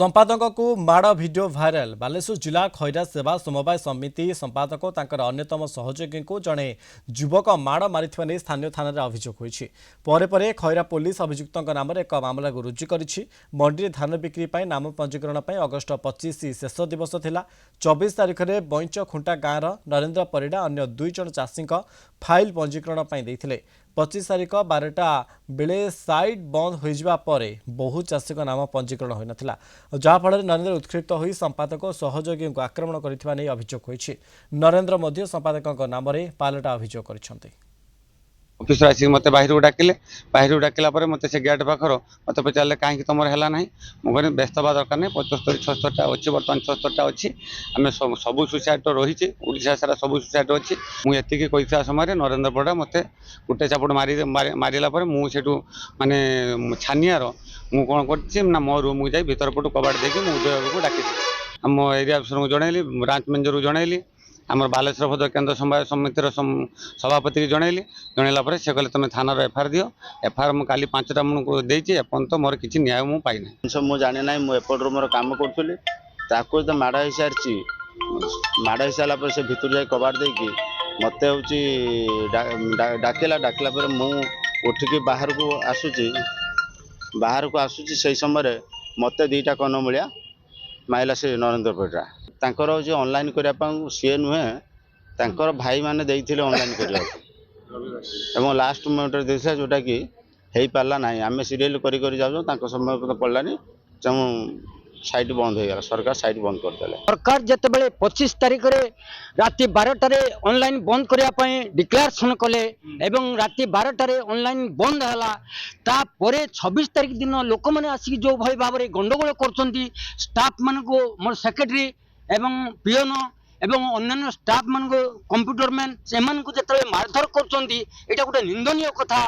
संपादक को माड़ भिडियो भाइराल बालेश्वर जिला खैरा सेवा समवाय समिति संपादक तांकर अन्यतम सहयोगी को जड़े युवक माड़ मारी स्थानीय थाना रे अभियोग होईछि। परे परे खैरा पुलिस अभियुक्त नाम एक मामला रुजु करिछि। मंडी धान बिक्री पर नाम पंजीकरण पर अगस्ट 25 शेष दिवस थिला। 24 तारिख में बैंच खुंटा गाँव नरेंद्र परिडा अन्य 2 जन चाषी फाइल पंजीकरण पर देइथिले। 25 तारिख 12टा बेले साइट बंद होइजिबा परे बहु चाषी नाम पंजीकरण होई नथिला, जहाँफल नरेंद्र उत्क्षिप्त होई संपादक और सहयोगी को आक्रमण करिथिबा नै अभियोग होईछि। नरेंद्र मध्य संपादक नाम पालटा अभियोग करिसेंति। ऑफिस आसिक मत बाहर डाकिले बाहर मत से गेट पाखर मत पचारे कहीं तुम है ना मुझे व्यस्त हवा दरकार नहीं। 75 76टा अच्छी बर्तमान 76टा अच्छी आम सब सुसाइट रही ओडिशा सारा सब सुसाइट अच्छी। मुझे कही समय नरेंद्र पड़ा मत गोटे चापड़ मारे मुझे माने छानियार मुझे कौन कर मो रूम को जाए भर पटू कबाट देखिए मुझे को डाकी आम एरिया अफिसर को जनइली ब्रांच मैनेजर को जनइली आम बालेश्वर भद्र केन्द्र समवाय समितिर सभापति की जनइली जनइला से कहले तुम थाना एफआईआर दियो। एफआईआर मुझे काली 5टा मुझे देती एपर्त मोर किसी न्याय मुझे पाई ना मुझे जाने ना मुझे मोर कम करी तो माड़ हो सारी माड़ हो सारापर से भितर जाए कबाट देकी मत हूँ डाकिला मु उठिकी बाहर को आसूची से समय मत 2टा कन मिलिया माइला से नरेंद्र परिडा तांकर जो ऑनलाइन करने सी नुहे भाई मैंने देते ऑनलाइन करने लास्ट मोमेंट देखा जोटा कि हो पारा ना आम सीरियल कर जाऊँ समय पड़ानी साइट बंद हो गला। सरकार साइट बंद करदे। सरकार जितेबाला 25 तारिख रे राति 12टारे ऑनलाइन बंद करने डिक्लेरेशन कले एवं राति 12टारे ऑनलाइन बंद है तापर 26 तारिख दिन लोक मैंने आसिक जो भाई भाव में गंडगोल कर स्टाफ मान को मोर सेक्रेटरी एवं पियोन एवं अन्य स्टाफ मान को कंप्यूटर मैन से मारधर कर गोटे निंदनीय कथा।